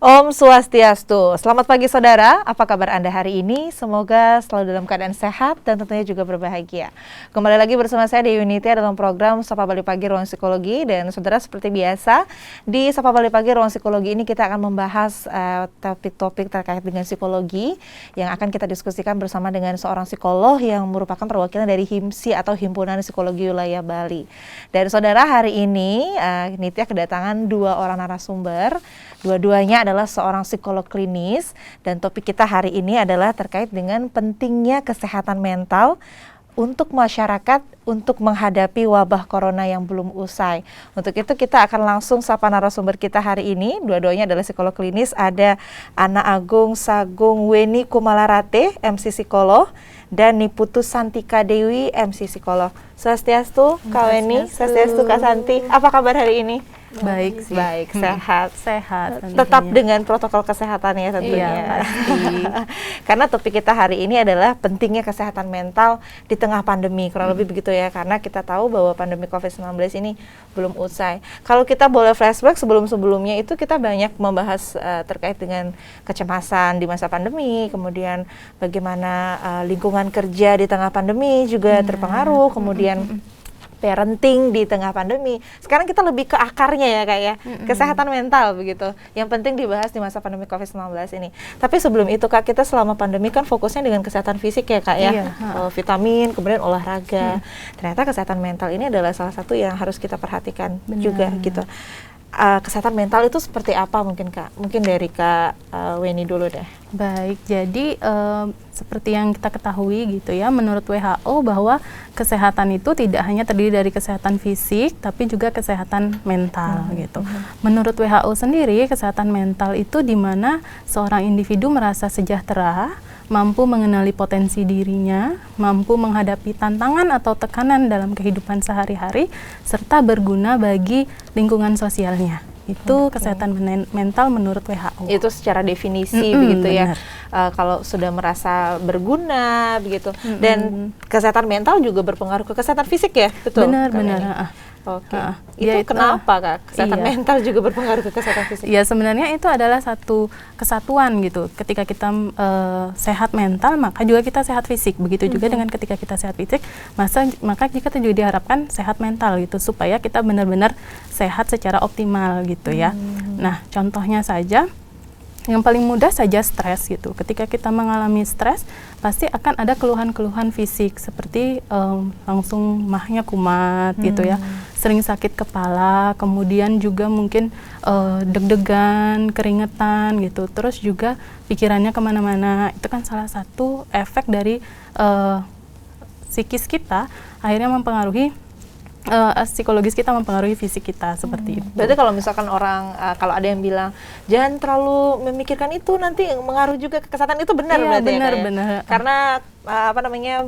Om Swastiastu. Selamat pagi saudara, apa kabar Anda hari ini? Semoga selalu dalam keadaan sehat dan tentunya juga berbahagia. Kembali lagi bersama saya di Unitia dalam program Sapa Bali Pagi Ruang Psikologi. Dan saudara, seperti biasa di Sapa Bali Pagi Ruang Psikologi ini kita akan membahas topik-topik terkait dengan psikologi yang akan kita diskusikan bersama dengan seorang psikolog yang merupakan perwakilan dari HIMSI atau Himpunan Psikologi Wilayah Bali. Dan saudara, hari ini Unitia kedatangan dua orang narasumber. Dua-duanya adalah seorang psikolog klinis, dan topik kita hari ini adalah terkait dengan pentingnya kesehatan mental untuk masyarakat untuk menghadapi wabah corona yang belum usai. Untuk itu kita akan langsung sapa narasumber kita hari ini. Dua-duanya adalah psikolog klinis. Ada Ana Agung Sagung Weni Kumalarate, MC Psikolog, dan Niputu Santika Dewi, MC Psikolog. Swastiastu Kak Weni, Swastiastu Kak Santi. Apa kabar hari ini? Baik sih. Baik, sehat. Sehat. Tetap dengan protokol kesehatannya tentunya. Iya, pasti. Karena topik kita hari ini adalah pentingnya kesehatan mental di tengah pandemi. Kurang lebih begitu ya, karena kita tahu bahwa pandemi COVID-19 ini belum usai. Kalau kita boleh flashback sebelum-sebelumnya itu kita banyak membahas terkait dengan kecemasan di masa pandemi, kemudian bagaimana lingkungan kerja di tengah pandemi juga terpengaruh, kemudian parenting di tengah pandemi. Sekarang kita lebih ke akarnya ya Kak ya, kesehatan mental begitu. Yang penting dibahas di masa pandemi COVID-19 ini. Tapi sebelum itu Kak, kita selama pandemi kan fokusnya dengan kesehatan fisik ya Kak ya. Vitamin, kemudian olahraga. Ternyata kesehatan mental ini adalah salah satu yang harus kita perhatikan juga gitu. Kesehatan mental itu seperti apa mungkin Kak? Mungkin dari Kak Weni dulu deh. Baik, jadi seperti yang kita ketahui gitu ya, menurut WHO bahwa kesehatan itu tidak hanya terdiri dari kesehatan fisik, tapi juga kesehatan mental gitu. Menurut WHO sendiri, kesehatan mental itu di mana seorang individu merasa sejahtera, mampu mengenali potensi dirinya, mampu menghadapi tantangan atau tekanan dalam kehidupan sehari-hari, serta berguna bagi lingkungan sosialnya. Itu kesehatan mental menurut WHO. Itu secara definisi begitu ya. Kalau sudah merasa berguna begitu. Dan kesehatan mental juga berpengaruh ke kesehatan fisik ya, betul? Benar. Oke. Itu kenapa Kak? Kesehatan mental juga berpengaruh ke kesehatan fisik? Ya, sebenarnya itu adalah satu kesatuan gitu. Ketika kita sehat mental, maka juga kita sehat fisik. Begitu juga dengan ketika kita sehat fisik, maka kita juga diharapkan sehat mental gitu, supaya kita benar-benar sehat secara optimal gitu ya. Nah, contohnya saja, yang paling mudah saja stres gitu. Ketika kita mengalami stres, pasti akan ada keluhan-keluhan fisik seperti langsung mahnya kumat gitu ya, sering sakit kepala, kemudian juga mungkin deg-degan, keringetan gitu. Terus juga pikirannya kemana-mana. Itu kan salah satu efek dari psikis kita akhirnya mempengaruhi psikologis kita, mempengaruhi fisik kita seperti itu. Berarti kalau misalkan orang, kalau ada yang bilang jangan terlalu memikirkan itu, nanti mengaruh juga ke kesehatan, itu benar berarti ya Kak ya? Karena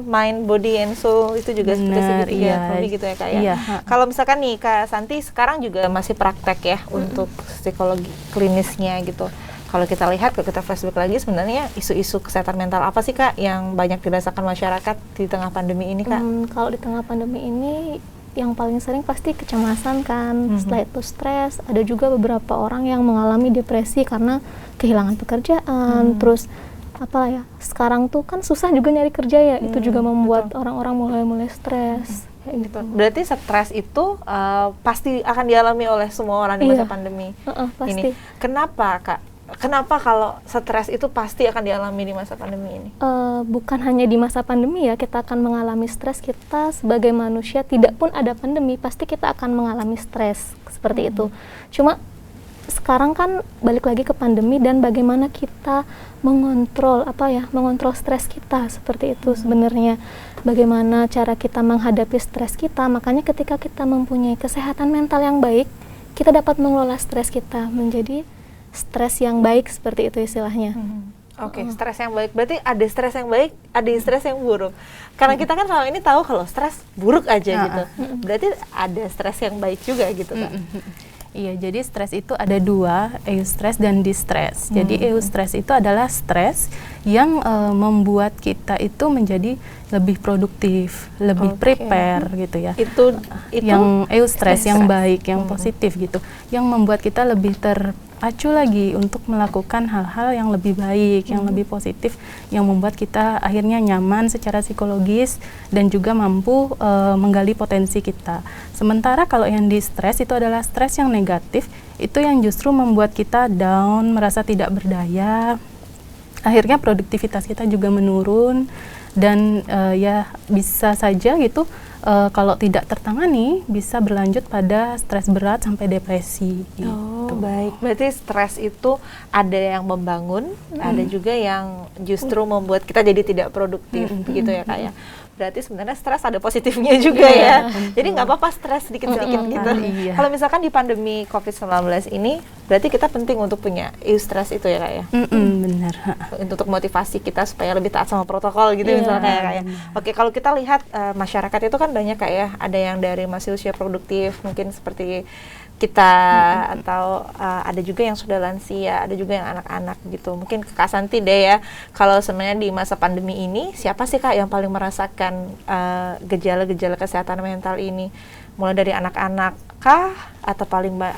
mind, body, and soul itu juga seperti segitiga gitu ya Kak ya. Kalau misalkan nih Kak Santi sekarang juga masih praktek ya untuk psikologi klinisnya gitu. Kalau kita lihat, kalau kita flashback lagi, sebenarnya isu-isu kesehatan mental apa sih Kak yang banyak dirasakan masyarakat di tengah pandemi ini Kak? Kalau di tengah pandemi ini yang paling sering pasti kecemasan kan, setelah itu stres. Ada juga beberapa orang yang mengalami depresi karena kehilangan pekerjaan, terus sekarang tuh kan susah juga nyari kerja ya, itu juga membuat orang-orang mulai stres. Gitu. Berarti stres itu pasti akan dialami oleh semua orang di masa pandemi ini. Kenapa Kak? Kenapa kalau stres itu pasti akan dialami di masa pandemi ini? Bukan hanya di masa pandemi ya, kita akan mengalami stres. Kita sebagai manusia, tidak pun ada pandemi, pasti kita akan mengalami stres seperti itu. Cuma sekarang kan balik lagi ke pandemi dan bagaimana kita mengontrol stres kita seperti itu sebenarnya. Bagaimana cara kita menghadapi stres kita, makanya ketika kita mempunyai kesehatan mental yang baik, kita dapat mengelola stres kita menjadi stres yang baik, seperti itu istilahnya. Oke, stres yang baik. Berarti ada stres yang baik, ada stres yang buruk. Karena kita kan selama ini tahu kalau stres buruk aja gitu. Berarti ada stres yang baik juga gitu kan. Iya, jadi stres itu ada dua, eustress dan distress. Jadi eustress itu adalah stres yang membuat kita itu menjadi lebih produktif, lebih prepare gitu ya. Itu yang eustress yang baik, yang positif gitu, yang membuat kita lebih terpacu lagi untuk melakukan hal-hal yang lebih baik, yang lebih positif, yang membuat kita akhirnya nyaman secara psikologis dan juga mampu menggali potensi kita. Sementara kalau yang di stres itu adalah stres yang negatif, itu yang justru membuat kita down, merasa tidak berdaya. Akhirnya produktivitas kita juga menurun dan ya bisa saja gitu kalau tidak tertangani bisa berlanjut pada stres berat sampai depresi gitu. Oh, baik. Berarti stres itu ada yang membangun, ada juga yang justru membuat kita jadi tidak produktif begitu ya Kak ya. Berarti sebenarnya stres ada positifnya juga ya. Jadi nggak apa-apa stres sedikit-sedikit gitu. Iya. Kalau misalkan di pandemi COVID-19 ini, berarti kita penting untuk punya stres itu ya Kak ya. Benar. Untuk motivasi kita supaya lebih taat sama protokol gitu misalnya ya Kak ya. Oke, kalau kita lihat masyarakat itu kan banyak Kak ya, ada yang dari masih usia produktif, mungkin seperti kita atau ada juga yang sudah lansia, ada juga yang anak-anak gitu. Mungkin ke Kak Santi deh ya, kalau sebenarnya di masa pandemi ini siapa sih Kak yang paling merasakan gejala-gejala kesehatan mental ini? Mulai dari anak-anak kah atau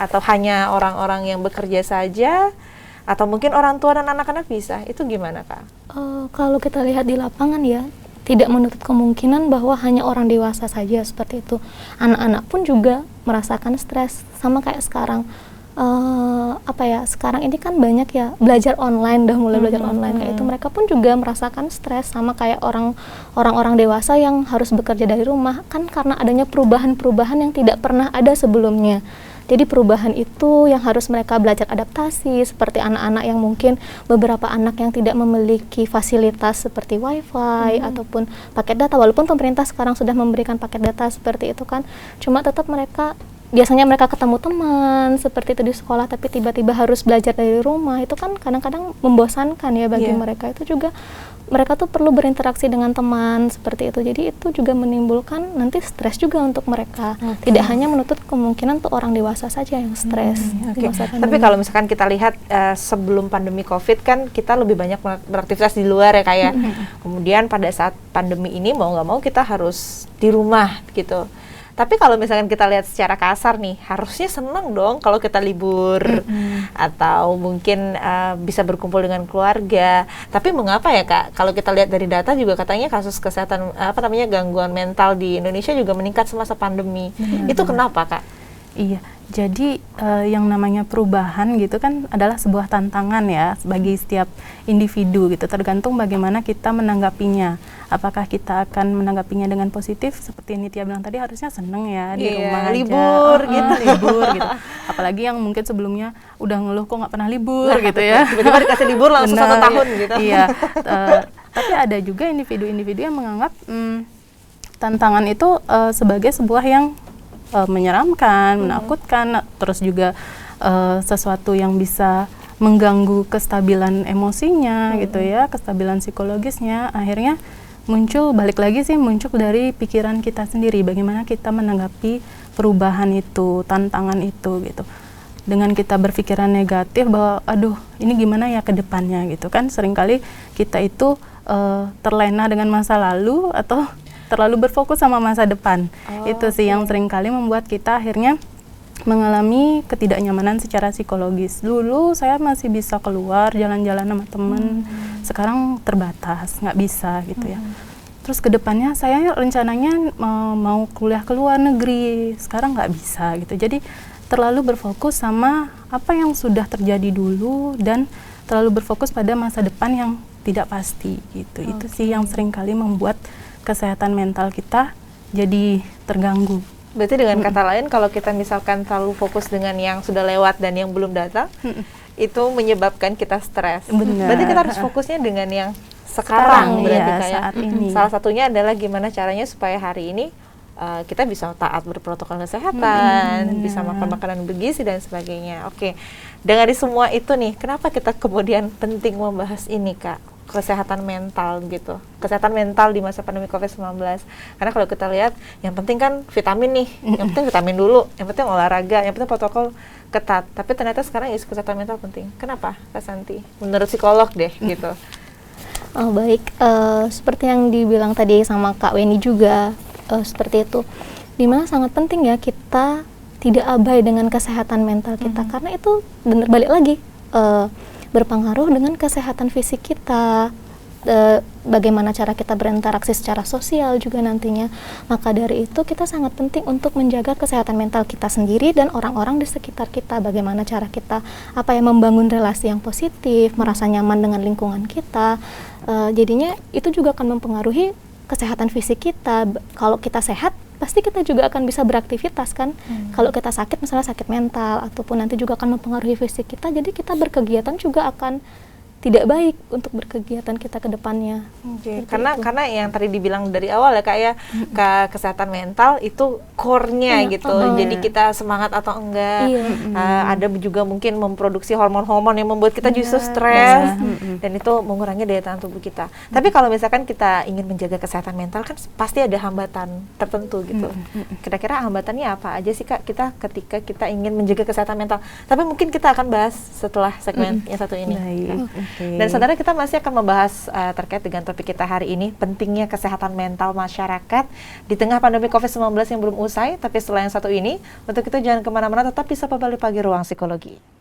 atau hanya orang-orang yang bekerja saja, atau mungkin orang tua dan anak-anak bisa? Itu gimana Kak? Kalau kita lihat di lapangan ya, tidak menutup kemungkinan bahwa hanya orang dewasa saja seperti itu. Anak-anak pun juga merasakan stres, sama kayak sekarang. Sekarang ini kan banyak ya belajar online, udah mulai belajar online kayak itu. Mereka pun juga merasakan stres, sama kayak orang-orang dewasa yang harus bekerja dari rumah, kan karena adanya perubahan-perubahan yang tidak pernah ada sebelumnya. Jadi perubahan itu yang harus mereka belajar adaptasi, seperti anak-anak yang mungkin beberapa anak yang tidak memiliki fasilitas seperti wifi ataupun paket data, walaupun pemerintah sekarang sudah memberikan paket data seperti itu kan, cuma tetap biasanya mereka ketemu teman seperti itu di sekolah, tapi tiba-tiba harus belajar dari rumah, itu kan kadang-kadang membosankan ya bagi mereka. Itu juga mereka tuh perlu berinteraksi dengan teman seperti itu, jadi itu juga menimbulkan nanti stres juga untuk mereka. Tidak hanya menutup kemungkinan tuh orang dewasa saja yang stres. Tapi kalau misalkan kita lihat sebelum pandemi COVID kan kita lebih banyak beraktivitas di luar ya kayak. Kemudian pada saat pandemi ini mau nggak mau kita harus di rumah gitu. Tapi kalau misalkan kita lihat secara kasar nih, harusnya senang dong kalau kita libur atau mungkin bisa berkumpul dengan keluarga. Tapi mengapa ya Kak? Kalau kita lihat dari data juga katanya kasus kesehatan gangguan mental di Indonesia juga meningkat semasa pandemi. Itu kenapa Kak? Iya, jadi yang namanya perubahan gitu kan adalah sebuah tantangan ya bagi setiap individu gitu, tergantung bagaimana kita menanggapinya. Apakah kita akan menanggapinya dengan positif seperti Nitya bilang tadi, harusnya seneng ya di rumah aja, libur gitu. Apalagi yang mungkin sebelumnya udah ngeluh kok nggak pernah libur gitu ya. Tiba-tiba dikasih libur langsung 1 tahun gitu. Iya, tapi ada juga individu-individu yang menganggap tantangan itu sebagai sebuah yang menyeramkan, menakutkan, terus juga sesuatu yang bisa mengganggu kestabilan emosinya gitu ya, kestabilan psikologisnya. Akhirnya muncul dari pikiran kita sendiri, bagaimana kita menanggapi perubahan itu, tantangan itu gitu. Dengan kita berpikiran negatif bahwa aduh ini gimana ya ke depannya gitu kan, seringkali kita itu terlena dengan masa lalu atau terlalu berfokus sama masa depan. Itu sih yang seringkali membuat kita akhirnya mengalami ketidaknyamanan secara psikologis. Dulu saya masih bisa keluar jalan-jalan sama temen, sekarang terbatas, nggak bisa gitu ya. Terus kedepannya saya rencananya mau kuliah ke luar negeri, sekarang nggak bisa gitu. Jadi terlalu berfokus sama apa yang sudah terjadi dulu dan terlalu berfokus pada masa depan yang tidak pasti gitu. Itu sih yang seringkali membuat kesehatan mental kita jadi terganggu. Berarti dengan kata lain, kalau kita misalkan terlalu fokus dengan yang sudah lewat dan yang belum datang, itu menyebabkan kita stres. Berarti kita harus fokusnya dengan yang sekarang berarti ya, kayak saat ini. Salah satunya adalah gimana caranya supaya hari ini kita bisa taat berprotokol kesehatan, bisa makan makanan bergizi dan sebagainya. Oke, dengan semua itu nih, kenapa kita kemudian penting membahas ini Kak? Kesehatan mental gitu, kesehatan mental di masa pandemi COVID-19. Karena kalau kita lihat, yang penting kan vitamin nih, yang penting vitamin dulu, yang penting olahraga, yang penting protokol ketat. Tapi ternyata sekarang isu kesehatan mental penting. Kenapa, Kak Santi? Menurut psikolog deh gitu. Oh baik, seperti yang dibilang tadi sama Kak Weni juga, seperti itu. Dimana sangat penting ya kita tidak abai dengan kesehatan mental kita, karena itu benar balik lagi berpengaruh dengan kesehatan fisik kita, bagaimana cara kita berinteraksi secara sosial juga nantinya. Maka dari itu kita sangat penting untuk menjaga kesehatan mental kita sendiri dan orang-orang di sekitar kita. Bagaimana cara kita membangun relasi yang positif, merasa nyaman dengan lingkungan kita. Jadinya itu juga akan mempengaruhi kesehatan fisik kita. Kalau kita sehat, pasti kita juga akan bisa beraktivitas kan. Kalau kita sakit, misalnya sakit mental, ataupun nanti juga akan mempengaruhi fisik kita, jadi kita berkegiatan juga akan tidak baik untuk berkegiatan kita ke depannya. Karena yang tadi dibilang dari awal ya Kak ya, kesehatan mental itu core-nya gitu. Jadi kita semangat atau enggak, ada juga mungkin memproduksi hormon-hormon yang membuat kita justru stres, dan itu mengurangi daya tahan tubuh kita. Tapi kalau misalkan kita ingin menjaga kesehatan mental kan pasti ada hambatan tertentu gitu. Kira-kira hambatannya apa aja sih Kak kita ketika kita ingin menjaga kesehatan mental? Tapi mungkin kita akan bahas setelah segmen yang satu ini. Dan saudara, kita masih akan membahas terkait dengan topik kita hari ini, pentingnya kesehatan mental masyarakat di tengah pandemi COVID-19 yang belum usai. Tapi setelah yang satu ini, untuk itu jangan kemana-mana, tetap di Sapa Bali Pagi Ruang Psikologi.